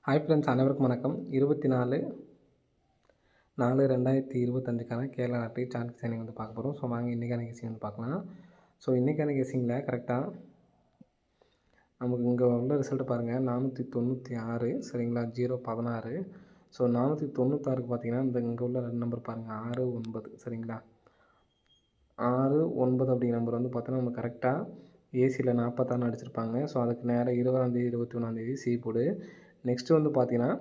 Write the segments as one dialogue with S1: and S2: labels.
S1: Hi friends, அனைவருக்கும் வணக்கம். 24/4/2025க்கான Kerala lottery chart designing வந்து பார்க்க போகிறோம். ஸோ வாங்க இன்றைக்கான கெஸிங் வந்து பார்க்கலாம். ஸோ இன்றைக்கான கெஸிங்கில் கரெக்டாக நமக்கு இங்கே உள்ள ரிசல்ட் பாருங்கள். 496 சரிங்களா, 016. ஸோ 496க்கு பார்த்தீங்கன்னா இங்கே உள்ள 2 நம்பர் பாருங்கள், 6 9 சரிங்களா. 6 9 அப்படிங்கிற நம்பர் வந்து பார்த்தீங்கன்னா நம்ம கரெக்டாக ஏசியில் 46 அடிச்சிருப்பாங்க. ஸோ அதுக்கு நேராக 20ஆம் தேதி 21ஆம் தேதி சி போடு. நெக்ஸ்ட்டு வந்து பார்த்தீங்கன்னா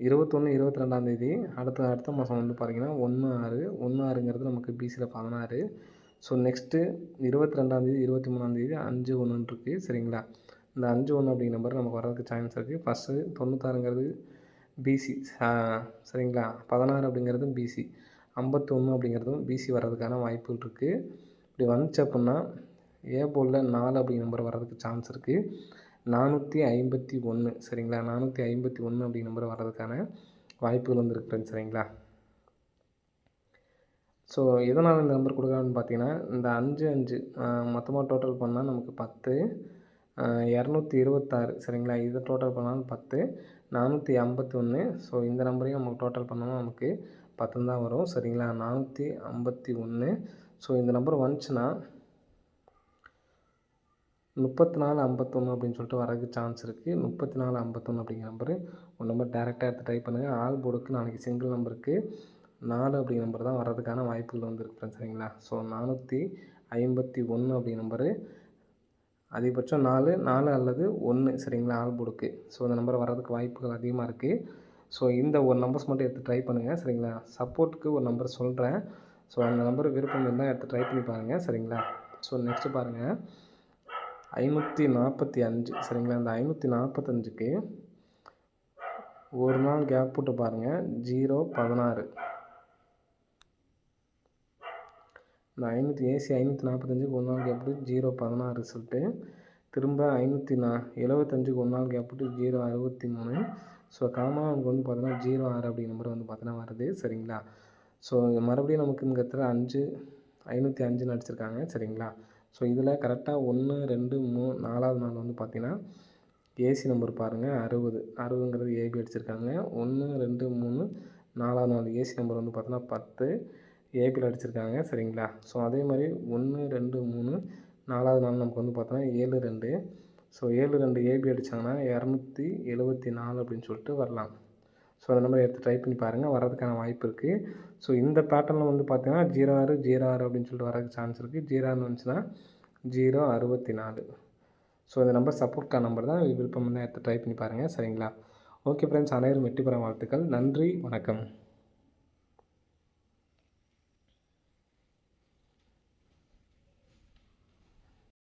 S1: 21 22ஆம் தேதி அடுத்த மாதம் வந்து பார்த்தீங்கன்னா 16 16ங்கிறது நமக்கு பிசியில் 16. ஸோ நெக்ஸ்ட்டு 22ஆம் தேதி 23ஆம் தேதி 5 1 இருக்குது சரிங்களா. இந்த 5 1 அப்படிங்கிற நம்பர் நமக்கு வர்றதுக்கு சான்ஸ் இருக்குது. ஃபஸ்ட்டு 96ங்கிறது பிசி சரிங்களா, 16 அப்படிங்கிறதும் பிசி, 51 அப்படிங்கிறதும் பிசி வர்றதுக்கான வாய்ப்புகள் இருக்குது. இப்படி வந்துச்சு அப்படின்னா ஏ போலில் 4 அப்படிங்கிற நம்பர் வர்றதுக்கு சான்ஸ் இருக்குது. 451 சரிங்களா, 451 அப்படிங்கிற நம்பர் வர்றதுக்கான வாய்ப்புகள் வந்து இருக்குது ஃப்ரெண்ட்ஸ் சரிங்களா. ஸோ எதனால் இந்த நம்பர் கொடுக்குறான்னு பார்த்தீங்கன்னா இந்த 5 5 மொத்தமாக டோட்டல் பண்ணால் நமக்கு 10, 226 சரிங்களா. இதை டோட்டல் பண்ணாலும் 10, 451. ஸோ இந்த நம்பரையும் நமக்கு டோட்டல் பண்ணோம்னா நமக்கு 10 தான் வரும் சரிங்களா. 451. ஸோ இந்த நம்பர் வந்துச்சுன்னா 34 51 அப்படின்னு சொல்லிட்டு வரதுக்கு சான்ஸ் இருக்குது. 34 51 அப்படிங்கிற நம்பரு ஒரு நம்பர் டேரெக்டாக எடுத்து ட்ரை பண்ணுங்கள். ஆல் போர்டுக்கு நாளைக்கு சிங்கிள் நம்பருக்கு 4 அப்படிங்கிற நம்பர் தான் வர்றதுக்கான வாய்ப்புகள் வந்துருக்கு ஃப்ரெண்ட்ஸ் சரிங்களா. ஸோ 451 அப்படிங்கிற நம்பரு அதிகபட்சம் 4 அல்லது 1 சரிங்களா ஆல் போர்டுக்கு. ஸோ இந்த நம்பர் வர்றதுக்கு வாய்ப்புகள் அதிகமாக இருக்குது. ஸோ இந்த ஒரு நம்பர்ஸ் மட்டும் எடுத்து ட்ரை பண்ணுங்கள் சரிங்களா. சப்போர்ட்டுக்கு ஒரு நம்பர் சொல்கிறேன். ஸோ அந்த நம்பர் விருப்பம் இருந்தால் எடுத்து ட்ரை பண்ணி பாருங்கள் சரிங்களா. ஸோ நெக்ஸ்ட்டு பாருங்கள் 545 சரிங்களா. இந்த 545க்கு ஒரு நாள் கேப் போட்டு பாருங்கள், 016. இந்த ஏசி 545க்கு ஒரு நாள் கேப் போட்டு 016 ரிசல்ட்டு. திரும்ப 575க்கு ஒரு நாள் கேப் போட்டு 063. ஸோ காமனாக நமக்கு வந்து பார்த்தீங்கன்னா 06 அப்படிங்கிற நம்பர் வந்து பார்த்தீங்கன்னா வருது சரிங்களா. ஸோ மறுபடியும் நமக்கு இந்த இடத்துல 505 அடிச்சிருக்காங்க சரிங்களா. ஸோ இதில் கரெக்டாக 1 2 3 4வது நாள் வந்து பார்த்திங்கன்னா ஏசி நம்பர் பாருங்கள் 60 60ங்கிறது ஏபி அடிச்சிருக்காங்க. 1 2 3 4வது நாள் ஏசி நம்பர் வந்து பார்த்தீங்கன்னா 10 ஏபியில் அடிச்சிருக்காங்க சரிங்களா. ஸோ அதே மாதிரி 1 2 3 4வது நாள் நமக்கு வந்து பார்த்தோன்னா 7 2. ஸோ 7 2 ஏபி அடித்தாங்கன்னா 274 அப்படின்னு சொல்லிட்டு வரலாம். ஸோ அந்த நம்பர் எடுத்து ட்ரை பண்ணி பாருங்கள், வர்றதுக்கான வாய்ப்பு இருக்குது. ஸோ இந்த பேட்டர்னில் வந்து பார்த்தீங்கன்னா 06 06 அப்படின்னு சொல்லிட்டு வரதுக்கு சான்ஸ் இருக்குது. 06 வந்துச்சுன்னா 064. ஸோ இந்த நம்பர் சப்போர்ட்கான நம்பர் தான், விருப்பம் தான் எடுத்து ட்ரை பண்ணி பாருங்கள் சரிங்களா. ஓகே ஃப்ரெண்ட்ஸ், அனைவரும் வெற்றி பெற வாழ்த்துக்கள். நன்றி, வணக்கம்.